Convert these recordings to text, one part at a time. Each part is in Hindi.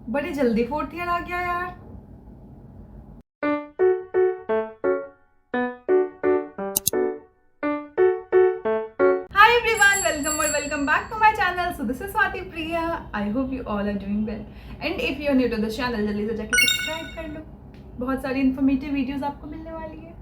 बड़ी जल्दी फोर्थ ईयर आ गया यार। हाय एवरीवन, वेलकम और welcome back to my channel. So this is Swati Priya. I hope you all are doing well and if you are new to the channel, जल्दी से जाके सब्सक्राइब कर लो। बहुत सारी इन्फॉर्मेटिव वीडियोस आपको मिलने वाली है।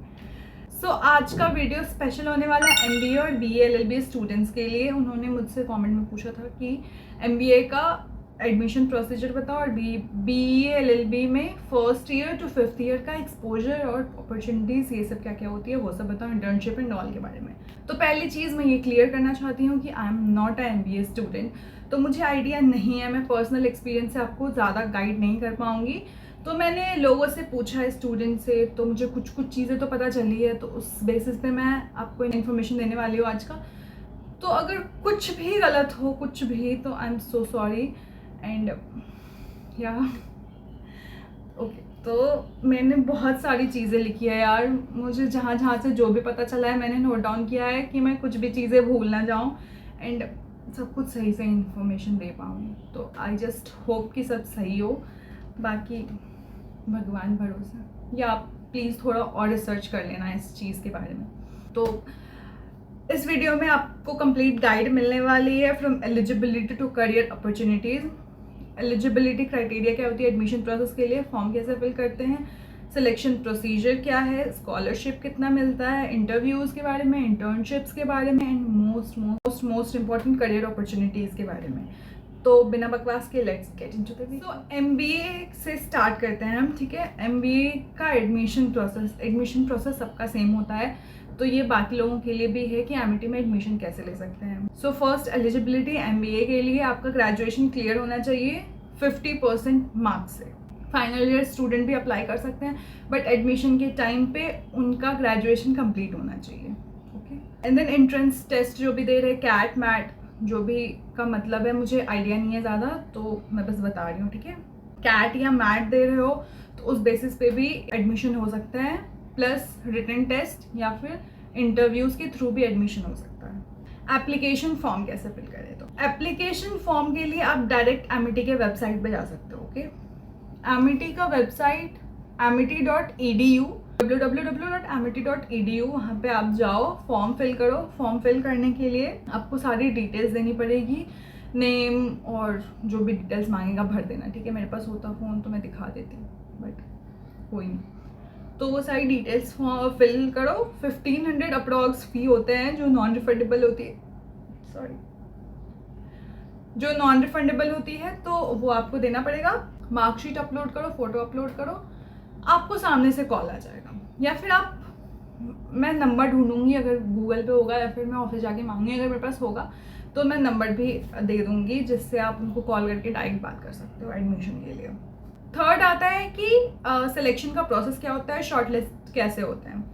सो आज का वीडियो स्पेशल होने वाला है एमबीए और बीए एलएलबी स्टूडेंट्स के लिए। उन्होंने मुझसे कमेंट में पूछा था कि एमबीए का एडमिशन प्रोसीजर बताओ और बीए एलएलबी में first year to fifth year का एक्सपोजर और अपॉर्चुनिटीज़ ये सब क्या क्या होती है वो सब बताओ, इंटर्नशिप एंड ऑल के बारे में। तो पहली चीज़ मैं ये क्लियर करना चाहती हूँ कि I am not a MBA student, तो मुझे आइडिया नहीं है। मैं पर्सनल एक्सपीरियंस से आपको ज़्यादा गाइड नहीं कर पाऊँगी। तो मैंने लोगों से पूछा है, स्टूडेंट से, तो मुझे कुछ चीज़ें तो पता चली है, तो उस बेसिस पे मैं आपको इन्फॉर्मेशन देने वाली हूँ आज का। तो अगर कुछ भी गलत हो, कुछ भी, तो I am so sorry and या ओके। तो मैंने बहुत सारी चीज़ें लिखी है यार, मुझे जहाँ जहाँ से जो भी पता चला है मैंने नोट डाउन किया है कि मैं कुछ भी चीज़ें भूल ना जाऊँ एंड सब कुछ सही से इन्फॉर्मेशन दे पाऊँ। तो आई जस्ट होप कि सब सही हो, बाकी भगवान भरोसा। या आप प्लीज़ थोड़ा और रिसर्च कर लेना इस चीज़ के बारे में। तो इस वीडियो में आपको कंप्लीट गाइड मिलने वाली है from eligibility to career opportunities. Eligibility criteria क्या होती है एडमिशन प्रोसेस के लिए, फॉर्म कैसे फिल करते हैं, सिलेक्शन प्रोसीजर क्या है, स्कॉलरशिप कितना मिलता है, इंटरव्यूज़ के बारे में, इंटर्नशिप्स के बारे में and most important career opportunities के बारे में। तो बिना बकवास के let's get into the video. तो एमबीए से स्टार्ट करते हैं हम, ठीक है। एमबीए का एडमिशन प्रोसेस सबका सेम होता है, तो ये बाकी लोगों के लिए भी है कि एमिटी में एडमिशन कैसे ले सकते हैं। सो फर्स्ट एलिजिबिलिटी एमबीए के लिए आपका ग्रेजुएशन क्लियर होना चाहिए 50% मार्क्स से। फाइनल ईयर स्टूडेंट भी अप्लाई कर सकते हैं, बट एडमिशन के टाइम पे उनका ग्रेजुएशन कंप्लीट होना चाहिए, okay. And then entrance test जो भी दे रहे, कैट मैट जो भी का मतलब है मुझे आइडिया नहीं है ज़्यादा, तो मैं बस बता रही हूँ, ठीक है। कैट या मैट दे रहे हो तो उस बेसिस पे भी एडमिशन हो सकता है, प्लस रिटन टेस्ट या फिर इंटरव्यूज़ के थ्रू भी एडमिशन हो सकता है। एप्लीकेशन फॉर्म कैसे फिल करें, तो एप्लीकेशन फॉर्म के लिए आप डायरेक्ट एमिटी के वेबसाइट पे जा सकते हो, ओके। एमिटी का वेबसाइट amity.edu, www.amity.edu, वहाँ पे आप जाओ, फॉर्म फिल करो। फॉर्म फिल करने के लिए आपको सारी डिटेल्स देनी पड़ेगी, नेम और जो भी डिटेल्स मांगेगा भर देना, ठीक है। मेरे पास होता फ़ोन तो मैं दिखा देती हूँ, बट कोई नहीं। तो वो सारी डिटेल्स फिल करो। 1500 अप्रॉक्स फ़ी होते हैं जो नॉन रिफंडेबल होती है, जो नॉन रिफंडेबल होती है, तो वो आपको देना पड़ेगा। मार्कशीट अपलोड करो, फोटो अपलोड करो, आपको सामने से कॉल आ जाएगा, या फिर आप, मैं नंबर ढूंढूंगी अगर गूगल पे होगा, या फिर मैं ऑफिस जाके मांगूंगी अगर मेरे पास होगा, तो मैं नंबर भी दे दूंगी जिससे आप उनको कॉल करके डायरेक्ट बात कर सकते हो एडमिशन के लिए। थर्ड आता है कि सिलेक्शन का प्रोसेस क्या होता है, शॉर्ट लिस्ट कैसे होते हैं।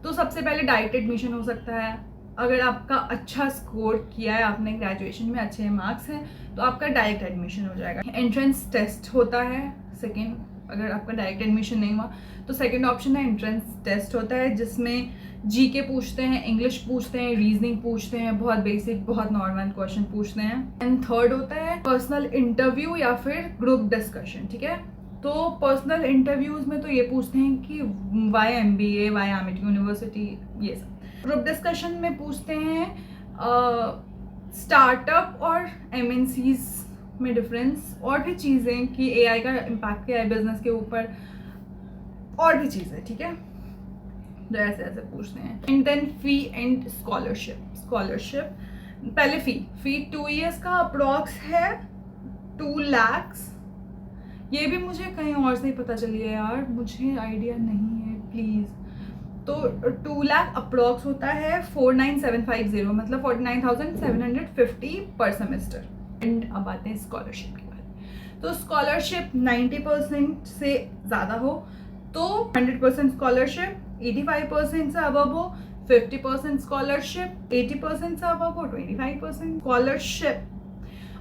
तो सबसे पहले डायरेक्ट एडमिशन हो सकता है। अगर आपका अच्छा स्कोर किया है, आपने ग्रेजुएशन में अच्छे मार्क्स हैं, तो आपका डायरेक्ट एडमिशन हो जाएगा। एंट्रेंस टेस्ट होता है सेकेंड, अगर आपका डायरेक्ट एडमिशन नहीं हुआ तो सेकेंड ऑप्शन है एंट्रेंस टेस्ट होता है, जिसमें जीके पूछते हैं, इंग्लिश पूछते हैं, रीजनिंग पूछते हैं, बहुत बेसिक बहुत नॉर्मल क्वेश्चन पूछते हैं। एंड थर्ड होता है पर्सनल इंटरव्यू या फिर ग्रुप डिस्कशन, ठीक है। तो पर्सनल इंटरव्यूज में तो ये पूछते हैं कि why MBA, why Amity university, ये सब। ग्रुप डिस्कशन में पूछते हैं स्टार्टअप और एमएनसीज में डिफरेंस, और भी चीज़ें कि एआई का इम्पैक्ट क्या है बिजनेस के ऊपर, और भी चीज़ें, ठीक है। तो ऐसे ऐसे पूछते हैं। And then fee and scholarship पहले फी 2 years का अप्रॉक्स है 2 lakhs। ये भी मुझे कहीं और से ही पता चली है यार, मुझे आइडिया नहीं है प्लीज़। तो 2 लाख अप्रॉक्स होता है 49750, मतलब 49,750 पर सेमेस्टर। एंड अब आते हैं स्कॉलरशिप के बाद। तो स्कॉलरशिप 90% से ज़्यादा हो तो 100% स्कॉलरशिप, 85% से अबव हो 50% स्कॉलरशिप, 80% से अबव हो 25% स्कॉलरशिप।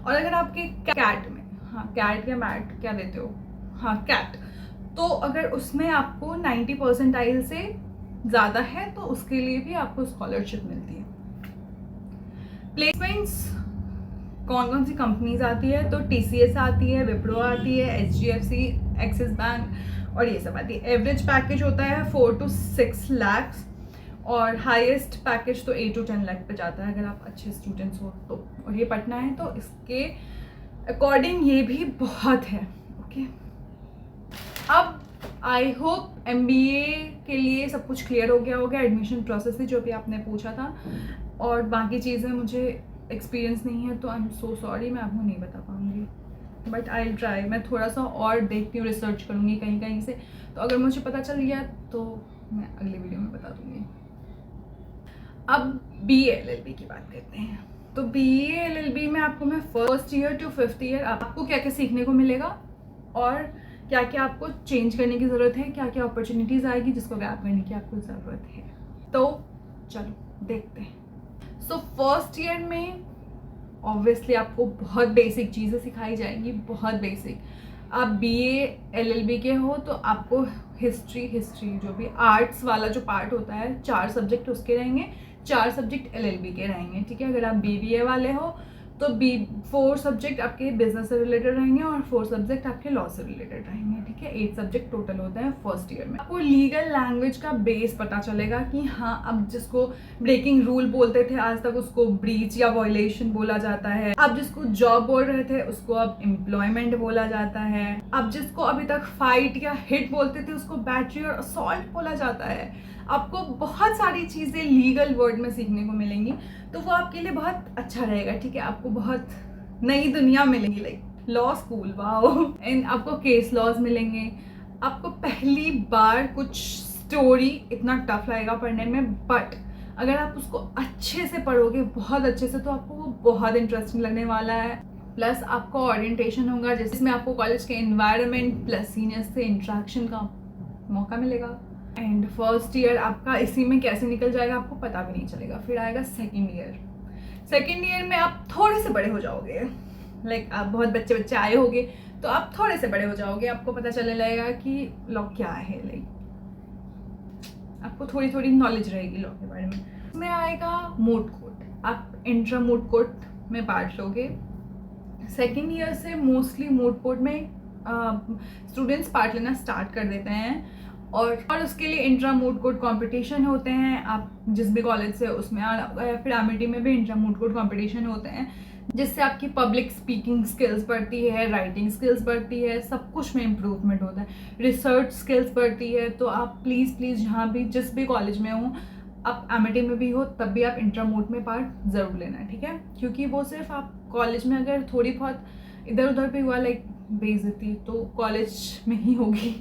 और अगर आपके कैट में, हाँ कैट या मैट क्या देते हो, हाँ कैट, तो अगर उसमें आपको 90 परसेंटाइल से ज़्यादा है तो उसके लिए भी आपको स्कॉलरशिप मिलती है। प्लेसमेंट्स कौन कौन सी कंपनीज आती है, तो TCS आती है, विप्रो आती है, HDFC, एक्सिस बैंक और ये सब आती है। एवरेज पैकेज होता है 4 to 6 lakhs और हाईएस्ट पैकेज तो 8 to 10 लाख पे जाता है अगर आप अच्छे स्टूडेंट्स हो तो। और ये पटना है तो इसके अकॉर्डिंग ये भी बहुत है। ओके, अब आई होप MBA के लिए सब कुछ क्लियर हो गया होगा, एडमिशन प्रोसेस से जो भी आपने पूछा था, और बाकी चीज़ें मुझे एक्सपीरियंस नहीं है तो आई एम सो सॉरी, मैं आपको नहीं बता पाऊँगी, बट आई विल ट्राई। मैं थोड़ा सा और देखती हूँ, रिसर्च करूँगी कहीं कहीं से, तो अगर मुझे पता चल गया तो मैं अगले वीडियो में बता दूँगी। अब BA LLB की बात करते हैं। तो BA LLB में आपको मैं first year to 5th year आपको क्या क्या सीखने को मिलेगा और क्या क्या आपको चेंज करने की ज़रूरत है, क्या क्या अपॉर्चुनिटीज़ आएगी जिसको गैप करने की आपको ज़रूरत है। तो चलो देखते हैं। सो फर्स्ट ईयर में ऑब्वियसली आपको बहुत बेसिक चीज़ें सिखाई जाएंगी, बहुत बेसिक। आप BA LLB के हो तो आपको हिस्ट्री जो भी आर्ट्स वाला जो पार्ट होता है, 4 सब्जेक्ट उसके रहेंगे, 4 सब्जेक्ट LLB के रहेंगे, ठीक है। अगर आप BBA वाले हो तो 4 सब्जेक्ट आपके बिजनेस से रिलेटेड रहेंगे और 4 सब्जेक्ट आपके लॉ से रिलेटेड रहेंगे, ठीक है। 8 सब्जेक्ट टोटल होता है फर्स्ट ईयर में। आपको लीगल लैंग्वेज का बेस पता चलेगा कि हाँ, अब जिसको ब्रेकिंग रूल बोलते थे आज तक उसको ब्रीच या वॉयलेशन बोला जाता है। अब जिसको जॉब बोल रहे थे उसको अब एम्प्लॉयमेंट बोला जाता है। अब जिसको अभी तक फाइट या हिट बोलते थे उसको बैटरी और असॉल्ट बोला जाता है। आपको बहुत सारी चीज़ें लीगल वर्ड में सीखने को मिलेंगी, तो वो आपके लिए बहुत अच्छा रहेगा, ठीक है। आपको बहुत नई दुनिया मिलेगी, like law school, wow. And आपको केस लॉज मिलेंगे। आपको पहली बार कुछ स्टोरी इतना टफ लगेगा पढ़ने में, बट अगर आप उसको अच्छे से पढ़ोगे, बहुत अच्छे से, तो आपको वो बहुत इंटरेस्टिंग लगने वाला है। प्लस आपको ओरिएंटेशन होगा जिसमें आपको कॉलेज के एनवायरनमेंट प्लस सीनियर्स से इंट्रैक्शन का मौका मिलेगा। एंड फर्स्ट ईयर आपका इसी में कैसे निकल जाएगा आपको पता भी नहीं चलेगा। फिर आएगा सेकेंड ईयर में आप थोड़े से बड़े हो जाओगे, लाइक आप बहुत बच्चे आए होंगे तो आप थोड़े से बड़े हो जाओगे, आपको पता चलने लगेगा कि लॉ क्या है, लाइक आपको थोड़ी नॉलेज रहेगी लॉ के बारे में। इसमें आएगा मोट कोर्ट, आप इंट्रा मोट कोर्ट में पार्ट लोगे। सेकेंड ईयर से मोस्टली मोट कोर्ट में स्टूडेंट्स पार्ट लेना स्टार्ट कर देते हैं और उसके लिए इंट्रा मोट कोर्ट कॉम्पिटिशन होते हैं। आप जिस भी कॉलेज से उसमें, फिर एमिटी में भी इंट्रा मोट कोर्ट कॉम्पिटिशन होते हैं, जिससे आपकी पब्लिक स्पीकिंग स्किल्स बढ़ती है, राइटिंग स्किल्स बढ़ती है, सब कुछ में इम्प्रूवमेंट होता है, रिसर्च स्किल्स बढ़ती है। तो आप प्लीज़ जहाँ भी जिस भी कॉलेज में हो, आप एमिटी में भी हो तब भी आप इंट्रा मोट में पार्ट ज़रूर लेना है, ठीक है। क्योंकि वो सिर्फ आप कॉलेज में अगर थोड़ी बहुत इधर उधर भी हुआ, लाइक बेइज्जती, तो कॉलेज में ही होगी,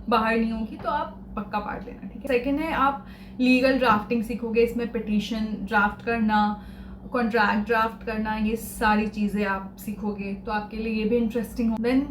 बाहर नहीं होगी, तो आप पक्का पार्ट लेना, ठीक है। सेकेंड है आप लीगल ड्राफ्टिंग सीखोगे। इसमें पिटीशन ड्राफ्ट करना, कॉन्ट्रैक्ट ड्राफ्ट करना, ये सारी चीज़ें आप सीखोगे, तो आपके लिए ये भी इंटरेस्टिंग हो। देन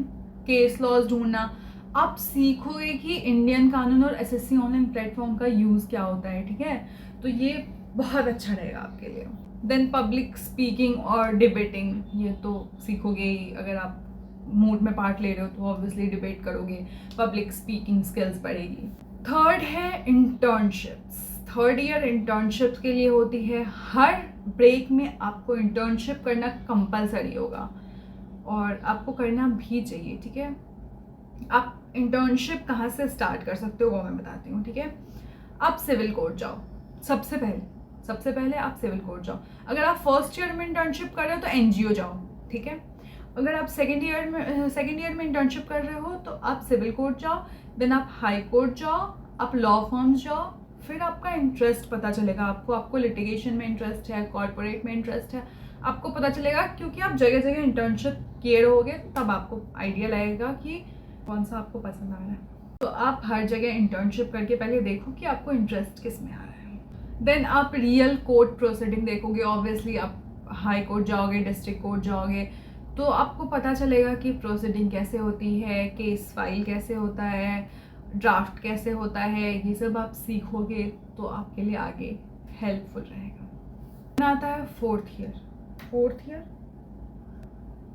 केस लॉज ढूंढना, आप सीखोगे कि इंडियन कानून और SSC ऑनलाइन प्लेटफॉर्म का यूज़ क्या होता है, ठीक है। तो ये बहुत अच्छा रहेगा आपके लिए। देन पब्लिक स्पीकिंग और डिबेटिंग, ये तो सीखोगे ही। अगर आप मूड में पार्ट ले रहे हो तो ऑब्वियसली डिबेट करोगे, पब्लिक स्पीकिंग स्किल्स बढ़ेगी। थर्ड है इंटर्नशिप्स। थर्ड ईयर इंटर्नशिप्स के लिए होती है, हर ब्रेक में आपको इंटर्नशिप करना कंपलसरी होगा और आपको करना भी चाहिए, ठीक है। आप इंटर्नशिप कहाँ से स्टार्ट कर सकते हो वो मैं बताती हूँ, ठीक है। आप सिविल कोर्ट जाओ, सबसे पहले आप सिविल कोर्ट जाओ। अगर आप फर्स्ट ईयर में इंटर्नशिप कर रहे हो तो NGO जाओ, ठीक है। अगर आप सेकेंड ईयर में इंटर्नशिप कर रहे हो तो आप सिविल कोर्ट जाओ, देन आप हाई कोर्ट जाओ, आप लॉ फर्म्स जाओ। फिर आपका इंटरेस्ट पता चलेगा आपको लिटिगेशन में इंटरेस्ट है, कॉर्पोरेट में इंटरेस्ट है, आपको पता चलेगा, क्योंकि आप जगह जगह इंटर्नशिप किए रहोगे, तब आपको आइडिया लगेगा कि कौन सा आपको पसंद आ रहा है। तो आप हर जगह इंटर्नशिप करके पहले देखो कि आपको इंटरेस्ट किस में आ रहा है। देन आप रियल कोर्ट प्रोसीडिंग देखोगे। ऑब्वियसली आप हाई कोर्ट जाओगे, डिस्ट्रिक्ट कोर्ट जाओगे, तो आपको पता चलेगा कि प्रोसीडिंग कैसे होती है, केस फाइल कैसे होता है, ड्राफ्ट कैसे होता है, ये सब आप सीखोगे तो आपके लिए आगे हेल्पफुल रहेगा। आता है फोर्थ ईयर,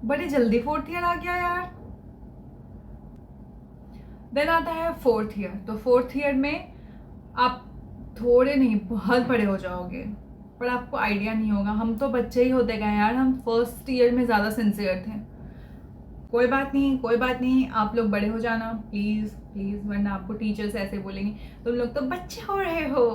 बड़े जल्दी फोर्थ ईयर आ गया यार। देन आता है फोर्थ ईयर। तो फोर्थ ईयर में आप थोड़े नहीं बहुत बड़े हो जाओगे। पर आपको आइडिया नहीं होगा। हम तो बच्चे ही होते गए यार, हम फर्स्ट ईयर में ज़्यादा सिंसियर थे। कोई बात नहीं, कोई बात नहीं, आप लोग बड़े हो जाना प्लीज़ प्लीज़, वरना आपको टीचर्स ऐसे बोलेंगे तुम लोग तो बच्चे हो रहे हो।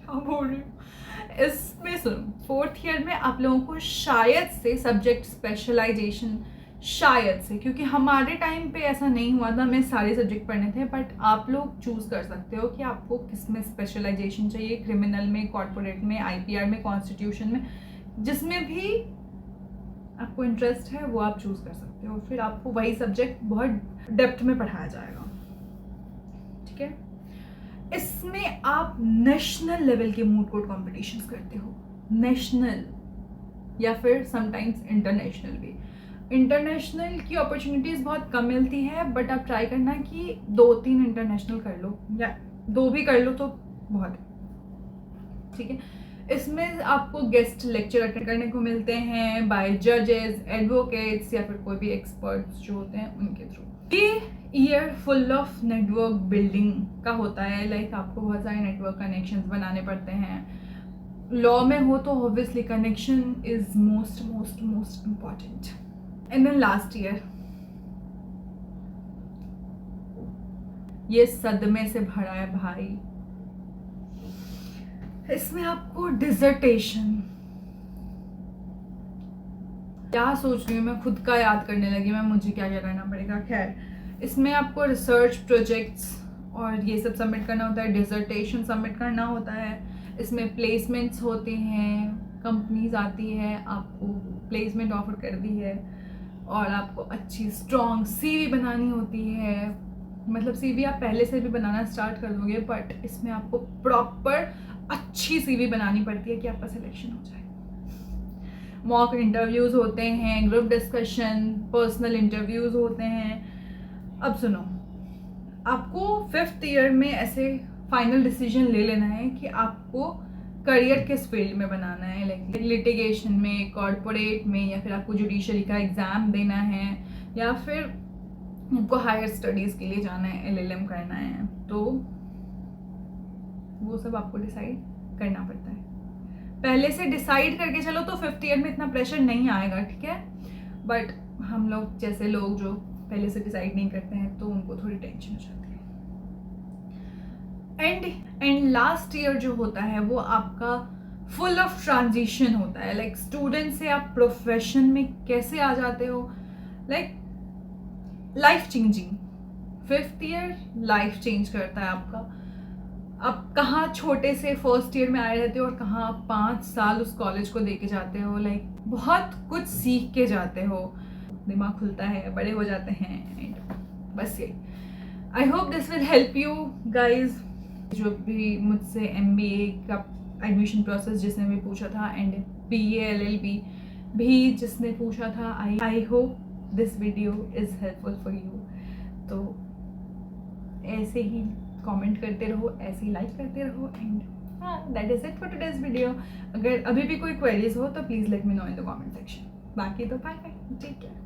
क्या बोल रही हूँ। इसमें सुनो, फोर्थ ईयर में आप लोगों को शायद से सब्जेक्ट स्पेशलाइजेशन, शायद से, क्योंकि हमारे टाइम पे ऐसा नहीं हुआ था, हमें सारे सब्जेक्ट पढ़ने थे, बट आप लोग चूज़ कर सकते हो कि आपको किस में स्पेशलाइजेशन चाहिए, क्रिमिनल में, कॉर्पोरेट में, आईपीआर में, कॉन्स्टिट्यूशन में, जिसमें भी आपको इंटरेस्ट है वो आप चूज़ कर सकते हो। फिर आपको वही सब्जेक्ट बहुत डेप्थ में पढ़ाया जाएगा, ठीक है। इसमें आप नेशनल लेवल के मूड कोर्ट कॉम्पिटिशन्स करते हो, नेशनल या फिर समटाइम्स इंटरनेशनल भी। इंटरनेशनल की अपॉर्चुनिटीज़ बहुत कम मिलती है, बट आप ट्राई करना कि 2-3 इंटरनेशनल कर लो, या 2 भी कर लो तो बहुत है, ठीक है। इसमें आपको गेस्ट लेक्चर अटेंड करने को मिलते हैं बाय जजेस, एडवोकेट्स या फिर कोई भी एक्सपर्ट्स जो होते हैं उनके थ्रू। ये year full of network building का होता है, लाइक आपको बहुत सारे नेटवर्क कनेक्शंस बनाने पड़ते हैं। लॉ में हो तो obviously connection is most most most important. And then last year, ये सदमे से भरा है भाई। इसमें आपको डिसर्टेशन, क्या सोच रही हूँ मैं, खुद का याद करने लगी मैं, मुझे क्या क्या करना पड़ेगा। खैर, इसमें आपको रिसर्च प्रोजेक्ट्स और ये सब सबमिट करना होता है, डिसर्टेशन सबमिट करना होता है। इसमें प्लेसमेंट्स होते हैं, कंपनीज आती है, आपको प्लेसमेंट ऑफर कर दी है, और आपको अच्छी स्ट्रॉन्ग सीवी बनानी होती है। मतलब सीवी आप पहले से भी बनाना स्टार्ट कर दोगे, बट इसमें आपको प्रॉपर अच्छी सीवी बनानी पड़ती है कि आपका सिलेक्शन हो जाए। मॉक इंटरव्यूज़ होते हैं, ग्रुप डिस्कशन, पर्सनल इंटरव्यूज़ होते हैं। अब सुनो, आपको 5th ईयर में ऐसे फाइनल डिसीजन ले लेना है कि आपको करियर किस फील्ड में बनाना है, लाइक लिटिगेशन में, कॉर्पोरेट में, या फिर आपको जुडिशरी का एग्ज़ाम देना है, या फिर आपको हायर स्टडीज़ के लिए जाना है, LLM करना है। तो वो सब आपको डिसाइड करना पड़ता है। पहले से डिसाइड करके चलो तो 5th ईयर में इतना प्रेशर नहीं आएगा, ठीक है। बट हम लोग जैसे लोग जो पहले से डिसाइड नहीं करते हैं तो उनको थोड़ी टेंशन हो जाती है। एंड लास्ट ईयर जो होता है वो आपका फुल ऑफ ट्रांजिशन होता है, लाइक स्टूडेंट से आप प्रोफेशन में कैसे आ जाते हो, like life changing. 5th year life change करता है आपका। आप कहाँ छोटे से फर्स्ट ईयर में आए रहते हो और कहाँ आप 5 साल उस कॉलेज को दे के जाते हो, लाइक बहुत कुछ सीख के जाते हो, दिमाग खुलता है, बड़े हो जाते हैं। एंड बस यही, I hope this will help you guys. जो भी मुझसे MBA का एडमिशन प्रोसेस जिसने भी पूछा था, एंड BA LLB भी जिसने पूछा था, I hope this video is helpful for you. तो ऐसे ही कमेंट करते रहो, ऐसे ही लाइक करते रहो, and that is it for today's video. अगर अभी भी कोई क्वेरीज हो तो please let me know in the comment section. बाकी तो बाय बाय, टेक केयर।